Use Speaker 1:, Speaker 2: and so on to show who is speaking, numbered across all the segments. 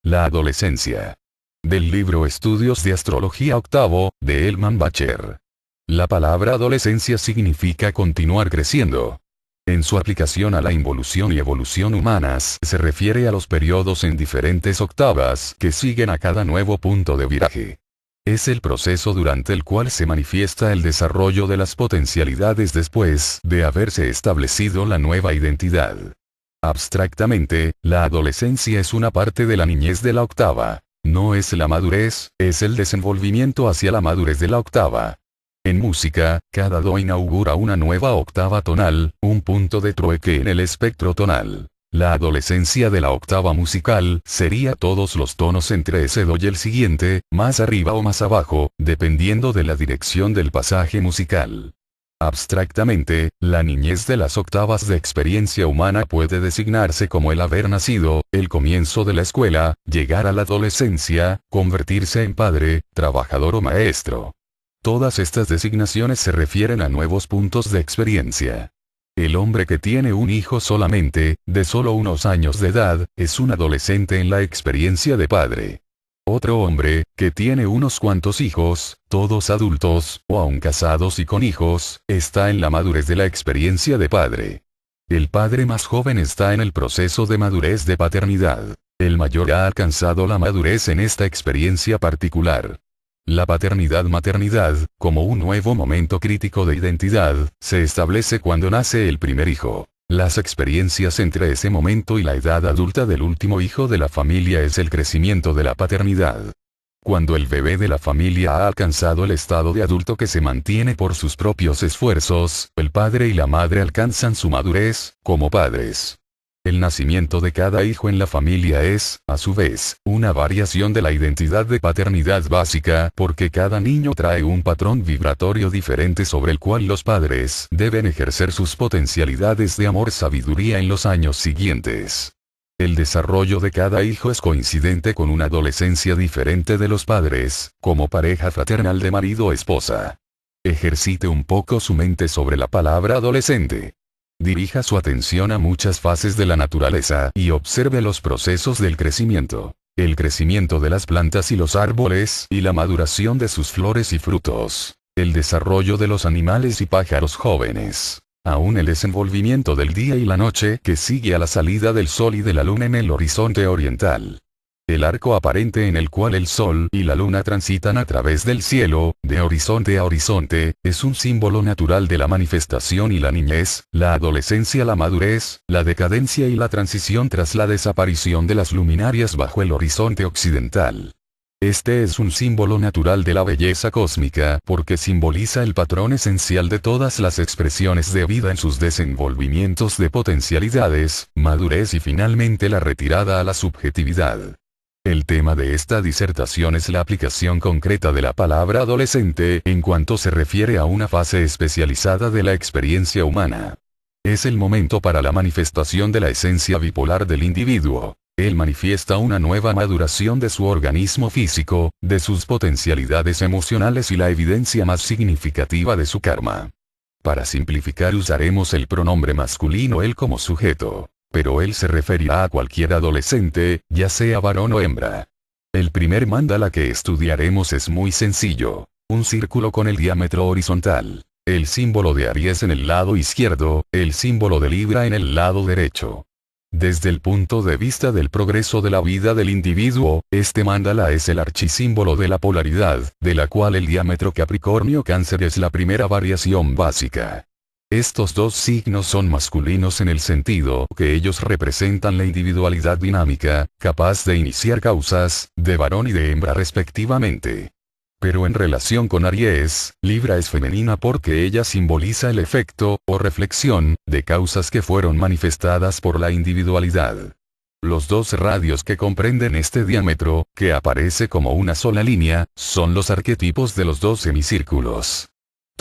Speaker 1: La adolescencia. Del libro Estudios de Astrología Octavo, de Elman Bacher. La palabra adolescencia significa continuar creciendo. En su aplicación a la involución y evolución humanas se refiere a los periodos en diferentes octavas que siguen a cada nuevo punto de viraje. Es el proceso durante el cual se manifiesta el desarrollo de las potencialidades después de haberse establecido la nueva identidad. Abstractamente, la adolescencia es una parte de la niñez de la octava. No es la madurez, es el desenvolvimiento hacia la madurez de la octava. En música, cada do inaugura una nueva octava tonal, un punto de trueque en el espectro tonal. La adolescencia de la octava musical sería todos los tonos entre ese do y el siguiente, más arriba o más abajo, dependiendo de la dirección del pasaje musical. Abstractamente, la niñez de las octavas de experiencia humana puede designarse como el haber nacido, el comienzo de la escuela, llegar a la adolescencia, convertirse en padre, trabajador o maestro. Todas estas designaciones se refieren a nuevos puntos de experiencia. El hombre que tiene un hijo solamente, de solo unos años de edad, es un adolescente en la experiencia de padre. Otro hombre, que tiene unos cuantos hijos, todos adultos, o aún casados y con hijos, está en la madurez de la experiencia de padre. El padre más joven está en el proceso de madurez de paternidad. El mayor ha alcanzado la madurez en esta experiencia particular. La paternidad-maternidad, como un nuevo momento crítico de identidad, se establece cuando nace el primer hijo. Las experiencias entre ese momento y la edad adulta del último hijo de la familia es el crecimiento de la paternidad. Cuando el bebé de la familia ha alcanzado el estado de adulto que se mantiene por sus propios esfuerzos, el padre y la madre alcanzan su madurez, como padres. El nacimiento de cada hijo en la familia es, a su vez, una variación de la identidad de paternidad básica, porque cada niño trae un patrón vibratorio diferente sobre el cual los padres deben ejercer sus potencialidades de amor-sabiduría en los años siguientes. El desarrollo de cada hijo es coincidente con una adolescencia diferente de los padres, como pareja fraternal de marido o esposa. Ejercite un poco su mente sobre la palabra adolescente. Dirija su atención a muchas fases de la naturaleza y observe los procesos del crecimiento. El crecimiento de las plantas y los árboles y la maduración de sus flores y frutos. El desarrollo de los animales y pájaros jóvenes. Aún el desenvolvimiento del día y la noche que sigue a la salida del sol y de la luna en el horizonte oriental. El arco aparente en el cual el sol y la luna transitan a través del cielo, de horizonte a horizonte, es un símbolo natural de la manifestación y la niñez, la adolescencia, la madurez, la decadencia y la transición tras la desaparición de las luminarias bajo el horizonte occidental. Este es un símbolo natural de la belleza cósmica porque simboliza el patrón esencial de todas las expresiones de vida en sus desenvolvimientos de potencialidades, madurez y finalmente la retirada a la subjetividad. El tema de esta disertación es la aplicación concreta de la palabra adolescente en cuanto se refiere a una fase especializada de la experiencia humana. Es el momento para la manifestación de la esencia bipolar del individuo. Él manifiesta una nueva maduración de su organismo físico, de sus potencialidades emocionales y la evidencia más significativa de su karma. Para simplificar usaremos el pronombre masculino él como sujeto. Pero él se referirá a cualquier adolescente, ya sea varón o hembra. El primer mandala que estudiaremos es muy sencillo. Un círculo con el diámetro horizontal. El símbolo de Aries en el lado izquierdo, el símbolo de Libra en el lado derecho. Desde el punto de vista del progreso de la vida del individuo, este mandala es el archisímbolo de la polaridad, de la cual el diámetro Capricornio-Cáncer es la primera variación básica. Estos dos signos son masculinos en el sentido que ellos representan la individualidad dinámica, capaz de iniciar causas, de varón y de hembra respectivamente. Pero en relación con Aries, Libra es femenina porque ella simboliza el efecto, o reflexión, de causas que fueron manifestadas por la individualidad. Los dos radios que comprenden este diámetro, que aparece como una sola línea, son los arquetipos de los dos semicírculos.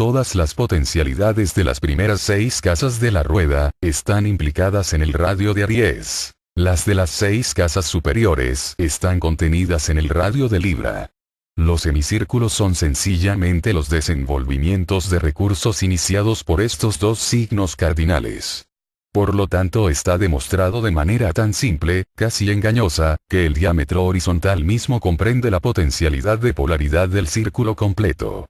Speaker 1: Todas las potencialidades de las primeras 6 casas de la rueda, están implicadas en el radio de Aries. Las de las 6 casas superiores, están contenidas en el radio de Libra. Los semicírculos son sencillamente los desenvolvimientos de recursos iniciados por estos dos signos cardinales. Por lo tanto está demostrado de manera tan simple, casi engañosa, que el diámetro horizontal mismo comprende la potencialidad de polaridad del círculo completo.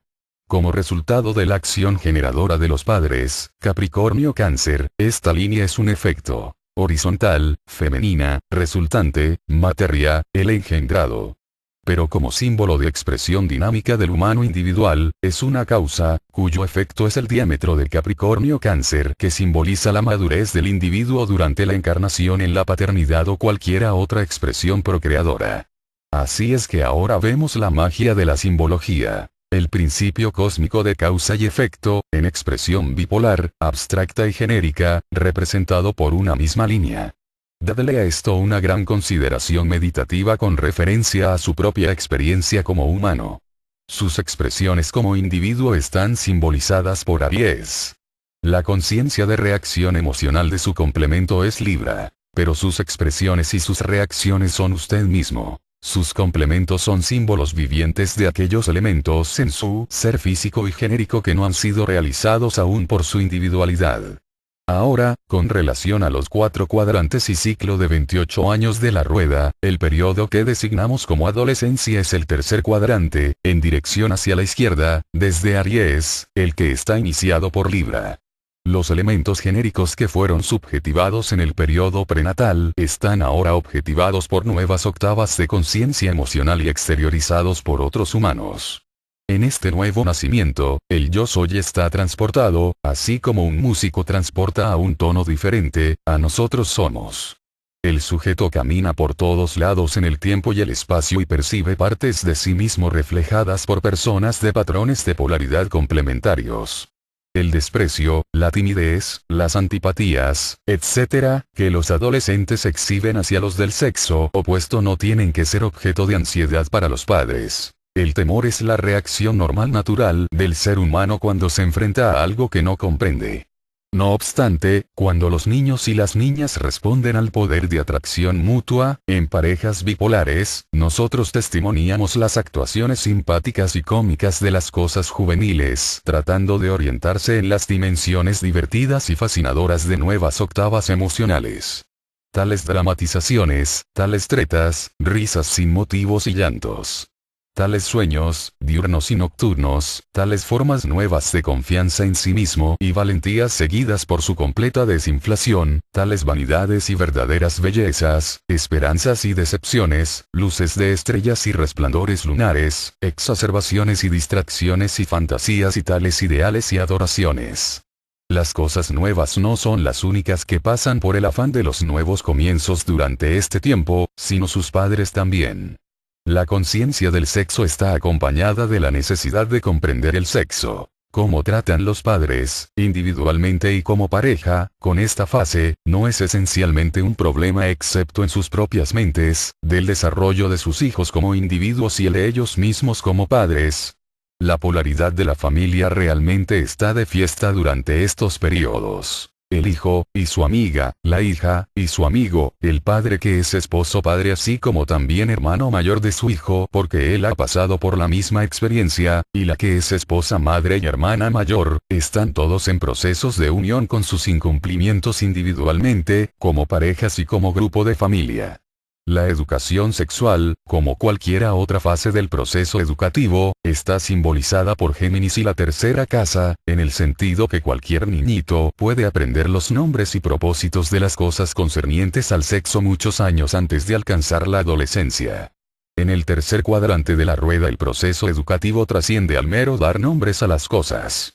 Speaker 1: Como resultado de la acción generadora de los padres, Capricornio-Cáncer, esta línea es un efecto horizontal, femenina, resultante, materia, el engendrado. Pero como símbolo de expresión dinámica del humano individual, es una causa, cuyo efecto es el diámetro de Capricornio-Cáncer que simboliza la madurez del individuo durante la encarnación en la paternidad o cualquiera otra expresión procreadora. Así es que ahora vemos la magia de la simbología. El principio cósmico de causa y efecto, en expresión bipolar, abstracta y genérica, representado por una misma línea. Dadle a esto una gran consideración meditativa con referencia a su propia experiencia como humano. Sus expresiones como individuo están simbolizadas por Aries. La conciencia de reacción emocional de su complemento es Libra, pero sus expresiones y sus reacciones son usted mismo. Sus complementos son símbolos vivientes de aquellos elementos en su ser físico y genérico que no han sido realizados aún por su individualidad. Ahora, con relación a los 4 cuadrantes y ciclo de 28 años de la rueda, el periodo que designamos como adolescencia es el tercer cuadrante, en dirección hacia la izquierda, desde Aries, el que está iniciado por Libra. Los elementos genéricos que fueron subjetivados en el periodo prenatal están ahora objetivados por nuevas octavas de conciencia emocional y exteriorizados por otros humanos. En este nuevo nacimiento, el yo soy está transportado, así como un músico transporta a un tono diferente, a nosotros somos. El sujeto camina por todos lados en el tiempo y el espacio y percibe partes de sí mismo reflejadas por personas de patrones de polaridad complementarios. El desprecio, la timidez, las antipatías, etc., que los adolescentes exhiben hacia los del sexo opuesto no tienen que ser objeto de ansiedad para los padres. El temor es la reacción normal natural del ser humano cuando se enfrenta a algo que no comprende. No obstante, cuando los niños y las niñas responden al poder de atracción mutua, en parejas bipolares, nosotros testimoniamos las actuaciones simpáticas y cómicas de las cosas juveniles, tratando de orientarse en las dimensiones divertidas y fascinadoras de nuevas octavas emocionales. Tales dramatizaciones, tales tretas, risas sin motivos y llantos. Tales sueños, diurnos y nocturnos, tales formas nuevas de confianza en sí mismo y valentías seguidas por su completa desinflación, tales vanidades y verdaderas bellezas, esperanzas y decepciones, luces de estrellas y resplandores lunares, exacerbaciones y distracciones y fantasías y tales ideales y adoraciones. Las cosas nuevas no son las únicas que pasan por el afán de los nuevos comienzos durante este tiempo, sino sus padres también. La conciencia del sexo está acompañada de la necesidad de comprender el sexo. Cómo tratan los padres, individualmente y como pareja, con esta fase, no es esencialmente un problema excepto en sus propias mentes, del desarrollo de sus hijos como individuos y el de ellos mismos como padres. La polaridad de la familia realmente está de fiesta durante estos periodos. El hijo, y su amiga, la hija, y su amigo, el padre que es esposo padre así como también hermano mayor de su hijo porque él ha pasado por la misma experiencia, y la que es esposa madre y hermana mayor, están todos en procesos de unión con sus incumplimientos individualmente, como parejas y como grupo de familia. La educación sexual, como cualquiera otra fase del proceso educativo, está simbolizada por Géminis y la tercera casa, en el sentido que cualquier niñito puede aprender los nombres y propósitos de las cosas concernientes al sexo muchos años antes de alcanzar la adolescencia. En el tercer cuadrante de la rueda el proceso educativo trasciende al mero dar nombres a las cosas.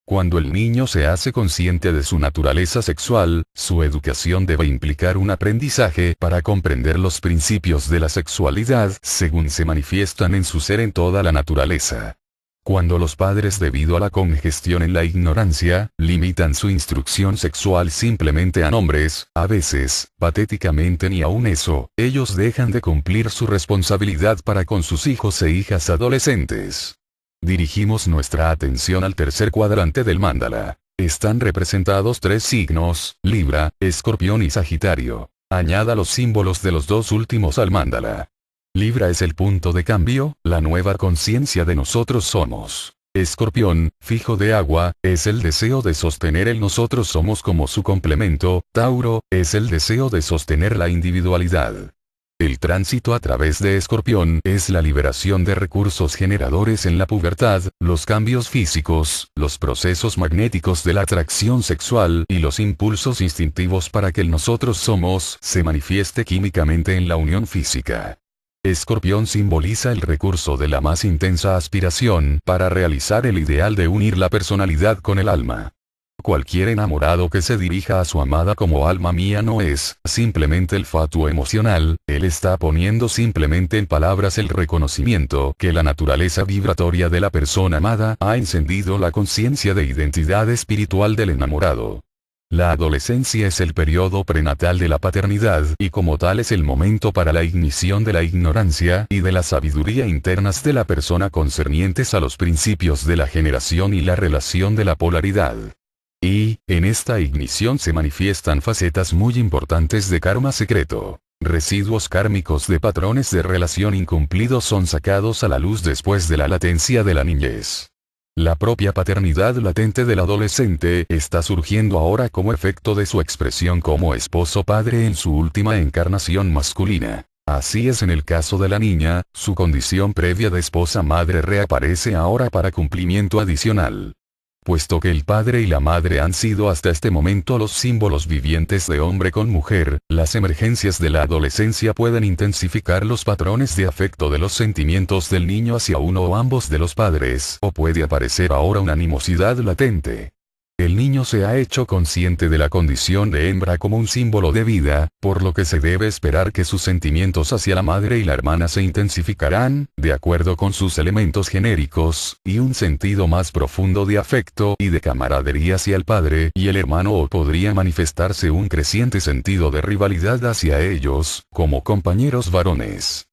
Speaker 1: Cuando el niño se hace consciente de su naturaleza sexual, su educación debe implicar un aprendizaje para comprender los principios de la sexualidad según se manifiestan en su ser en toda la naturaleza. Cuando los padres debido a la congestión en la ignorancia, limitan su instrucción sexual simplemente a nombres, a veces, patéticamente ni aun eso, ellos dejan de cumplir su responsabilidad para con sus hijos e hijas adolescentes. Dirigimos nuestra atención al tercer cuadrante del mándala. Están representados 3 signos, Libra, Escorpión y Sagitario. Añada los símbolos de los 2 últimos al mándala. Libra es el punto de cambio, la nueva conciencia de nosotros somos. Escorpión, fijo de agua, es el deseo de sostener el nosotros somos como su complemento. Tauro, es el deseo de sostener la individualidad. El tránsito a través de Escorpión es la liberación de recursos generadores en la pubertad, los cambios físicos, los procesos magnéticos de la atracción sexual y los impulsos instintivos para que el nosotros somos se manifieste químicamente en la unión física. Escorpión simboliza el recurso de la más intensa aspiración para realizar el ideal de unir la personalidad con el alma. Cualquier enamorado que se dirija a su amada como alma mía no es simplemente el fatuo emocional, él está poniendo simplemente en palabras el reconocimiento que la naturaleza vibratoria de la persona amada ha encendido la conciencia de identidad espiritual del enamorado. La adolescencia es el periodo prenatal de la paternidad y como tal es el momento para la ignición de la ignorancia y de la sabiduría internas de la persona concernientes a los principios de la generación y la relación de la polaridad. Y, en esta ignición se manifiestan facetas muy importantes de karma secreto. Residuos kármicos de patrones de relación incumplidos son sacados a la luz después de la latencia de la niñez. La propia paternidad latente del adolescente está surgiendo ahora como efecto de su expresión como esposo-padre en su última encarnación masculina. Así es en el caso de la niña, su condición previa de esposa-madre reaparece ahora para cumplimiento adicional. Puesto que el padre y la madre han sido hasta este momento los símbolos vivientes de hombre con mujer, las emergencias de la adolescencia pueden intensificar los patrones de afecto de los sentimientos del niño hacia uno o ambos de los padres, o puede aparecer ahora una animosidad latente. El niño se ha hecho consciente de la condición de hembra como un símbolo de vida, por lo que se debe esperar que sus sentimientos hacia la madre y la hermana se intensificarán, de acuerdo con sus elementos genéricos, y un sentido más profundo de afecto y de camaradería hacia el padre y el hermano o podría manifestarse un creciente sentido de rivalidad hacia ellos, como compañeros varones.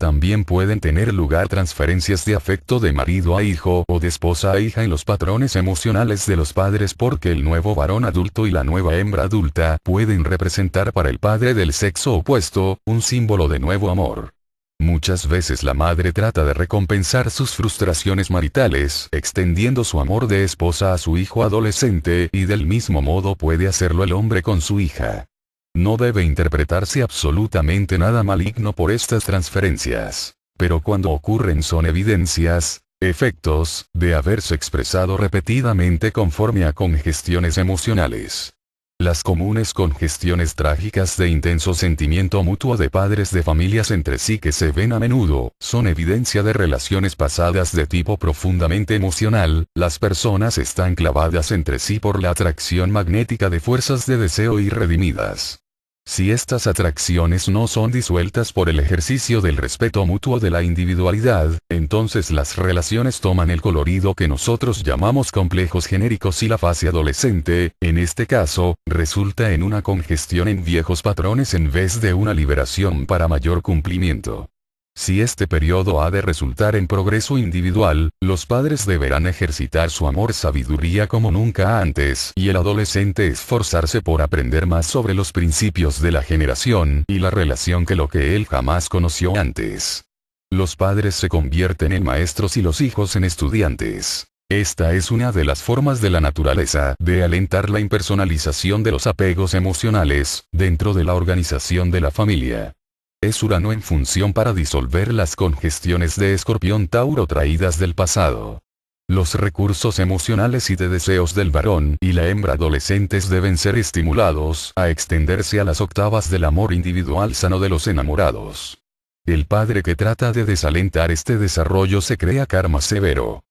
Speaker 1: También pueden tener lugar transferencias de afecto de marido a hijo o de esposa a hija en los patrones emocionales de los padres porque el nuevo varón adulto y la nueva hembra adulta pueden representar para el padre del sexo opuesto, un símbolo de nuevo amor. Muchas veces la madre trata de recompensar sus frustraciones maritales, extendiendo su amor de esposa a su hijo adolescente y del mismo modo puede hacerlo el hombre con su hija. No debe interpretarse absolutamente nada maligno por estas transferencias. Pero cuando ocurren son evidencias, efectos, de haberse expresado repetidamente conforme a congestiones emocionales. Las comunes congestiones trágicas de intenso sentimiento mutuo de padres de familias entre sí que se ven a menudo, son evidencia de relaciones pasadas de tipo profundamente emocional, las personas están clavadas entre sí por la atracción magnética de fuerzas de deseo irredimidas. Si estas atracciones no son disueltas por el ejercicio del respeto mutuo de la individualidad, entonces las relaciones toman el colorido que nosotros llamamos complejos genéricos y la fase adolescente, en este caso, resulta en una congestión en viejos patrones en vez de una liberación para mayor cumplimiento. Si este periodo ha de resultar en progreso individual, los padres deberán ejercitar su amor-sabiduría como nunca antes y el adolescente esforzarse por aprender más sobre los principios de la generación y la relación que lo que él jamás conoció antes. Los padres se convierten en maestros y los hijos en estudiantes. Esta es una de las formas de la naturaleza de alentar la impersonalización de los apegos emocionales dentro de la organización de la familia. Es Urano en función para disolver las congestiones de Escorpión-Tauro traídas del pasado. Los recursos emocionales y de deseos del varón y la hembra adolescentes deben ser estimulados a extenderse a las octavas del amor individual sano de los enamorados. El padre que trata de desalentar este desarrollo se crea karma severo.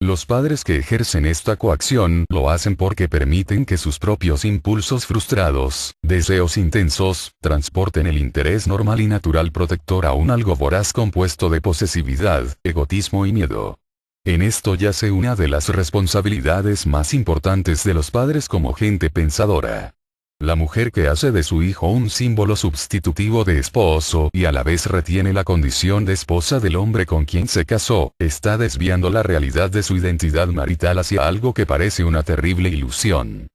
Speaker 1: Los padres que ejercen esta coacción lo hacen porque permiten que sus propios impulsos frustrados, deseos intensos, transporten el interés normal y natural protector a un algo voraz compuesto de posesividad, egotismo y miedo. En esto yace una de las responsabilidades más importantes de los padres como gente pensadora. La mujer que hace de su hijo un símbolo sustitutivo de esposo y a la vez retiene la condición de esposa del hombre con quien se casó, está desviando la realidad de su identidad marital hacia algo que parece una terrible ilusión.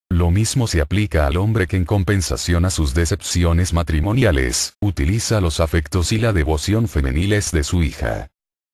Speaker 1: Lo mismo se aplica al hombre que en compensación a sus decepciones matrimoniales, utiliza los afectos y la devoción femeniles de su hija.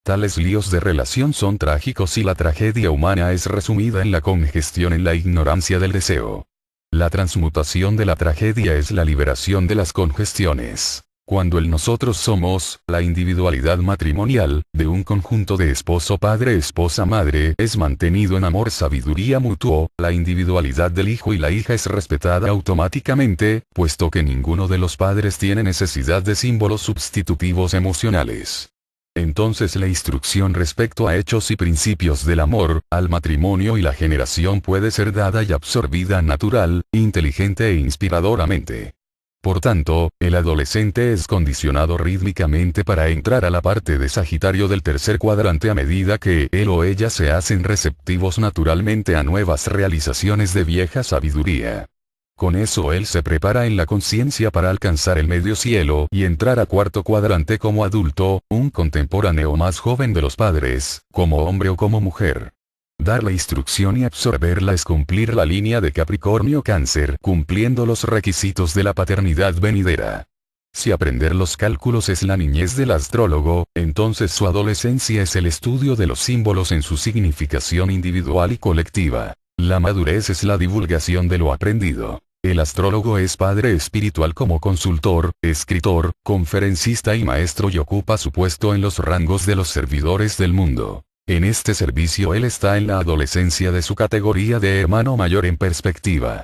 Speaker 1: Tales líos de relación son trágicos y la tragedia humana es resumida en la congestión en la ignorancia del deseo. La transmutación de la tragedia es la liberación de las congestiones. Cuando el nosotros somos, la individualidad matrimonial, de un conjunto de esposo padre esposa madre es mantenido en amor sabiduría mutuo, la individualidad del hijo y la hija es respetada automáticamente, puesto que ninguno de los padres tiene necesidad de símbolos sustitutivos emocionales. Entonces la instrucción respecto a hechos y principios del amor, al matrimonio y la generación puede ser dada y absorbida natural, inteligente e inspiradoramente. Por tanto, el adolescente es condicionado rítmicamente para entrar a la parte de Sagitario del tercer cuadrante a medida que él o ella se hacen receptivos naturalmente a nuevas realizaciones de vieja sabiduría. Con eso él se prepara en la conciencia para alcanzar el medio cielo y entrar a cuarto cuadrante como adulto, un contemporáneo más joven de los padres, como hombre o como mujer. Dar la instrucción y absorberla es cumplir la línea de Capricornio-Cáncer, cumpliendo los requisitos de la paternidad venidera. Si aprender los cálculos es la niñez del astrólogo, entonces su adolescencia es el estudio de los símbolos en su significación individual y colectiva. La madurez es la divulgación de lo aprendido. El astrólogo es padre espiritual como consultor, escritor, conferencista y maestro y ocupa su puesto en los rangos de los servidores del mundo. En este servicio él está en la adolescencia de su categoría de hermano mayor en perspectiva.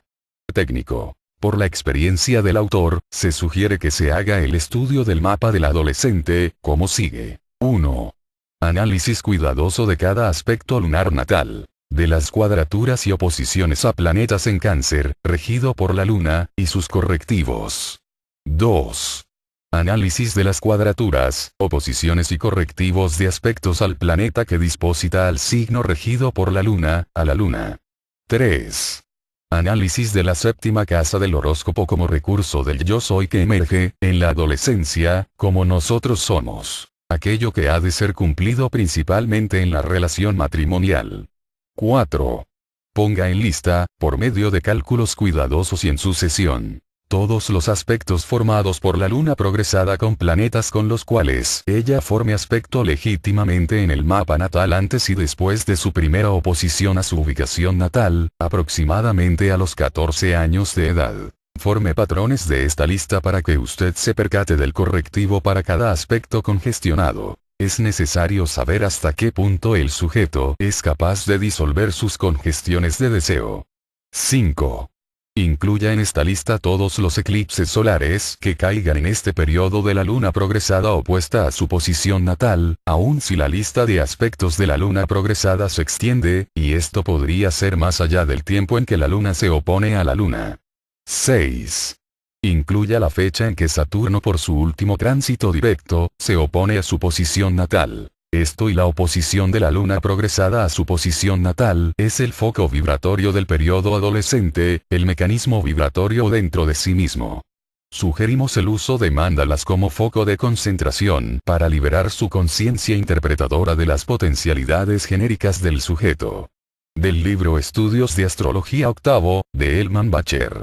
Speaker 1: Técnico. Por la experiencia del autor, se sugiere que se haga el estudio del mapa del adolescente, como sigue. 1. Análisis cuidadoso de cada aspecto lunar natal. De las cuadraturas y oposiciones a planetas en Cáncer, regido por la Luna, y sus correctivos. 2. Análisis de las cuadraturas, oposiciones y correctivos de aspectos al planeta que disposita al signo regido por la Luna, a la Luna. 3. Análisis de la séptima casa del horóscopo como recurso del yo soy que emerge, en la adolescencia, como nosotros somos. Aquello que ha de ser cumplido principalmente en la relación matrimonial. 4. Ponga en lista, por medio de cálculos cuidadosos y en sucesión, todos los aspectos formados por la luna progresada con planetas con los cuales ella forme aspecto legítimamente en el mapa natal antes y después de su primera oposición a su ubicación natal, aproximadamente a los 14 años de edad. Forme patrones de esta lista para que usted se percate del correctivo para cada aspecto congestionado. Es necesario saber hasta qué punto el sujeto es capaz de disolver sus congestiones de deseo. 5. Incluya en esta lista todos los eclipses solares que caigan en este periodo de la luna progresada opuesta a su posición natal, aun si la lista de aspectos de la luna progresada se extiende, y esto podría ser más allá del tiempo en que la luna se opone a la luna. 6. Incluya la fecha en que Saturno por su último tránsito directo, se opone a su posición natal. Esto y la oposición de la luna progresada a su posición natal es el foco vibratorio del periodo adolescente, el mecanismo vibratorio dentro de sí mismo. Sugerimos el uso de mandalas como foco de concentración para liberar su conciencia interpretadora de las potencialidades genéricas del sujeto. Del libro Estudios de Astrología octavo, de Elman Bacher.